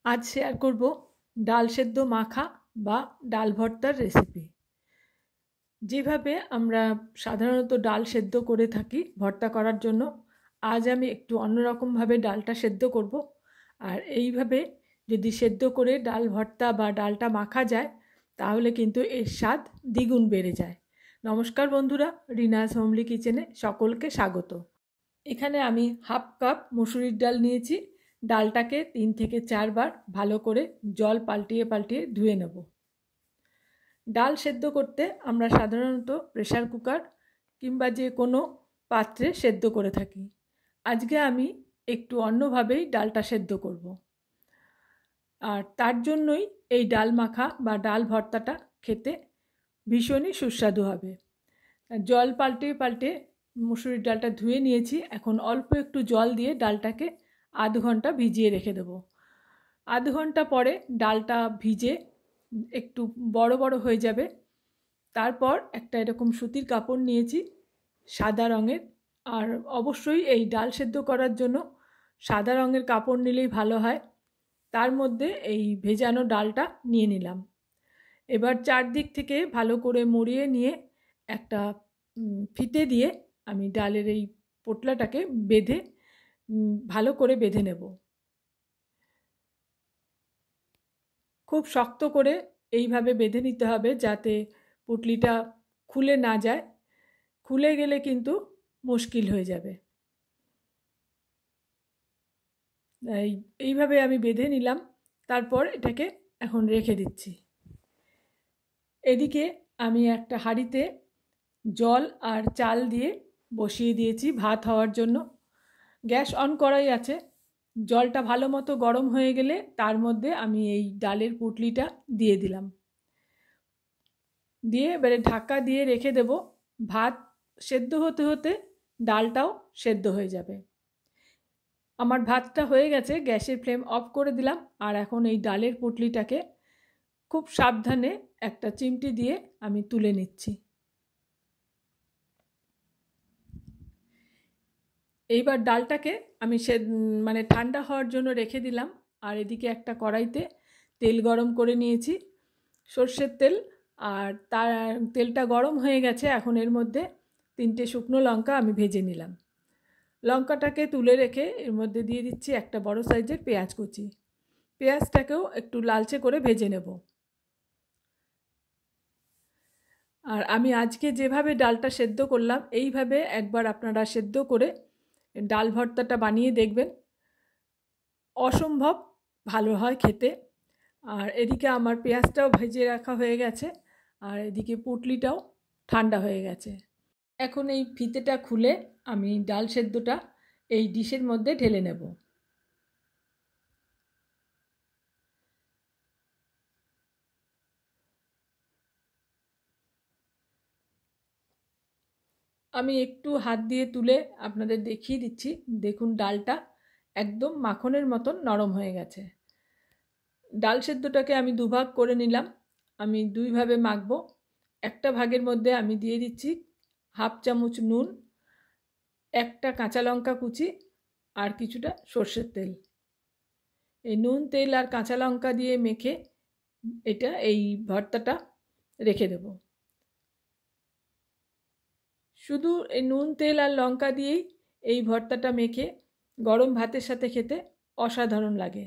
आज शेयर करब डाल सेদ্ধ माखा बा डाल भर्तार रेसिपि। যেভাবে আমরা সাধারণত ডাল সেদ্ধ করে থাকি ভর্তা করার জন্য, আজ আমি একটু অন্যরকমভাবে ডালটা সেদ্ধ করব। আর এইভাবে যদি সেদ্ধ করে ডাল ভর্তা বা ডালটা মাখা যায় তাহলে কিন্তু এর স্বাদ দ্বিগুণ বেড়ে যায়। নমস্কার বন্ধুরা, রিনাস হোমলি কিচেনে সকলকে স্বাগত। এখানে আমি হাফ কাপ মুসুরির ডাল নিয়েছি। ডালটাকে 3 থেকে 4 বার ভালো করে জল পাল্টিয়ে পাল্টিয়ে ধুয়ে নেব। ডাল সেদ্ধ করতে আমরা সাধারণত প্রেসার কুকার কিংবা যে কোনো পাত্রে সেদ্ধ করে থাকি। আজকে আমি একটু অন্যভাবেই ডালটা সেদ্ধ করব। আর তার জন্যই এই ডাল মাখা বা ডাল ভর্তাটা খেতে ভীষণই সুস্বাদু হবে। জল পাল্টে পাল্টে মুসুরির ডালটা ধুয়ে নিয়েছি। এখন অল্প একটু জল দিয়ে ডালটাকে আধ ঘন্টা ভিজিয়ে রেখে দেব। আধ ঘন্টা পরে ডালটা ভিজে একটু বড় বড় হয়ে যাবে। তারপর একটা এরকম সুতির কাপড় নিয়েছি সাদা রঙের। আর অবশ্যই এই ডাল সেদ্ধ করার জন্য সাদা রঙের কাপড় নিলেই ভালো হয়। তার মধ্যে এই ভেজানো ডালটা নিয়ে নিলাম। এবার চারদিক থেকে ভালো করে মুড়িয়ে নিয়ে একটা ফিতে দিয়ে আমি ডালের এই পোটলাটাকে বেঁধে ভালো করে বেঁধে নেব। খুব শক্ত করে এইভাবে বেঁধে নিতে হবে যাতে পুটলিটা খুলে না যায়। খুলে গেলে কিন্তু মুশকিল হয়ে যাবে। এইভাবে আমি বেঁধে নিলাম। তারপর এটাকে এখন রেখে দিচ্ছি। এদিকে আমি একটা হাঁড়িতে জল আর চাল দিয়ে বসিয়ে দিয়েছি ভাত হওয়ার জন্য। গ্যাস অন করাই আছে। জলটা ভালো মতো গরম হয়ে গেলে তার মধ্যে আমি এই ডালের পুটলিটা দিয়ে দিলাম। দিয়ে এবারে ঢাকা দিয়ে রেখে দেব। ভাত সেদ্ধ হতে হতে ডালটাও সেদ্ধ হয়ে যাবে। আমার ভাতটা হয়ে গেছে, গ্যাসের ফ্লেম অফ করে দিলাম। আর এখন এই ডালের পুটলিটাকে খুব সাবধানে একটা চিমটি দিয়ে আমি তুলে নিচ্ছি। এইবার ডালটাকে আমি ঠান্ডা হওয়ার জন্য রেখে দিলাম। আর এদিকে একটা কড়াইতে তেল গরম করে নিয়েছি, সর্ষের তেল। আর তার তেলটা গরম হয়ে গেছে। এখন এর মধ্যে 3টে শুকনো লঙ্কা আমি ভেজে নিলাম। লঙ্কাটাকে তুলে রেখে এর মধ্যে দিয়ে দিচ্ছি একটা বড় সাইজের পেঁয়াজ কুচি। পেঁয়াজটাকেও একটু লালচে করে ভেজে নেব। আর আমি আজকে যেভাবে ডালটা সেদ্ধ করলাম এইভাবে একবার আপনারা সেদ্ধ করে ডাল ভর্তাটা বানিয়ে দেখবেন, অসম্ভব ভালো হয় খেতে। আর এদিকে আমার পেঁয়াজটাও ভেজে রাখা হয়ে গেছে। আর এদিকে পুটলিটাও ঠান্ডা হয়ে গেছে। এখন এই ফিতেটা খুলে আমি ডাল সেদ্ধটা এই ডিশের মধ্যে ঢেলে নেব। আমি একটু হাত দিয়ে তুলে আপনাদের দেখিয়ে দিচ্ছি। দেখুন ডালটা একদম মাখনের মতন নরম হয়ে গেছে। ডাল সেদ্ধটাকে আমি দুভাগ করে নিলাম। আমি দুইভাবে মাখবো। একটা ভাগের মধ্যে আমি দিয়ে দিচ্ছি হাফ চামচ নুন, একটা কাঁচা লঙ্কা কুচি আর কিছুটা সর্ষের তেল। এই নুন, তেল আর কাঁচা লঙ্কা দিয়ে মেখে এটা এই ভর্তাটা রেখে দেব। শুধু এই নুন, তেল আর লঙ্কা দিয়েই এই ভর্তাটা মেখে গরম ভাতের সাথে খেতে অসাধারণ লাগে।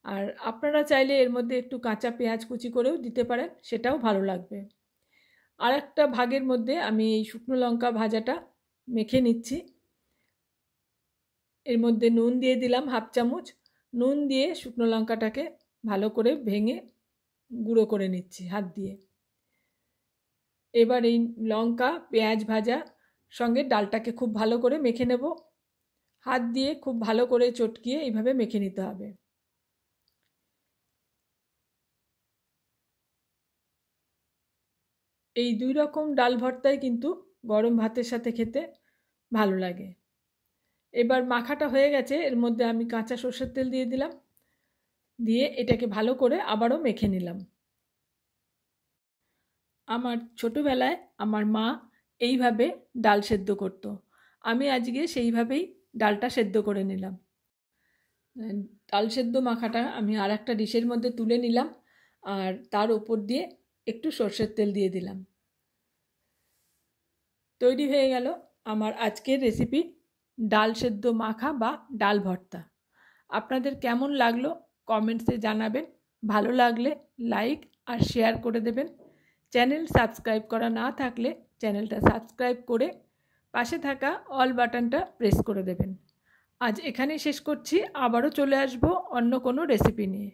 আর আপনারা চাইলে এর মধ্যে একটু কাঁচা পেঁয়াজ কুচি করেও দিতে পারেন, সেটাও ভালো লাগবে। আর একটা ভাগের মধ্যে আমি এই শুকনো লঙ্কা ভাজাটা মেখে নিচ্ছি। এর মধ্যে নুন দিয়ে দিলাম হাফ চামচ। নুন দিয়ে শুকনো লঙ্কাটাকে ভালো করে ভেঙে গুঁড়ো করে নিচ্ছি হাত দিয়ে। এবার এই লঙ্কা পেঁয়াজ ভাজা সঙ্গে ডালটাকে খুব ভালো করে মেখে নেব। হাত দিয়ে খুব ভালো করে চটকিয়ে এইভাবে মেখে নিতে হবে। এই দুই রকম ডাল ভর্তাই কিন্তু গরম ভাতের সাথে খেতে ভালো লাগে। এবার মাখাটা হয়ে গেছে। এর মধ্যে আমি কাঁচা সর্ষের তেল দিয়ে দিলাম। দিয়ে এটাকে ভালো করে আবারও মেখে নিলাম। আমার ছোটোবেলায় আমার মা এইভাবে ডাল সেদ্ধ করতো। আমি আজকে সেইভাবেই ডালটা সেদ্ধ করে নিলাম। ডাল সেদ্ধ মাখাটা আমি আর একটা ডিশের মধ্যে তুলে নিলাম, আর তার ওপর দিয়ে একটু সর্ষের তেল দিয়ে দিলাম। তৈরি হয়ে গেল আমার আজকের রেসিপি ডাল সেদ্ধ মাখা বা ডাল ভর্তা। আপনাদের কেমন লাগলো কমেন্টসে জানাবেন। ভালো লাগলে লাইক আর শেয়ার করে দেবেন। চ্যানেল সাবস্ক্রাইব করা না থাকলে চ্যানেলটা সাবস্ক্রাইব করে পাশে থাকা অল বাটনটা প্রেস করে দেবেন। আজ এখানেই শেষ করছি, আবারও চলে আসবো অন্য কোনো রেসিপি নিয়ে।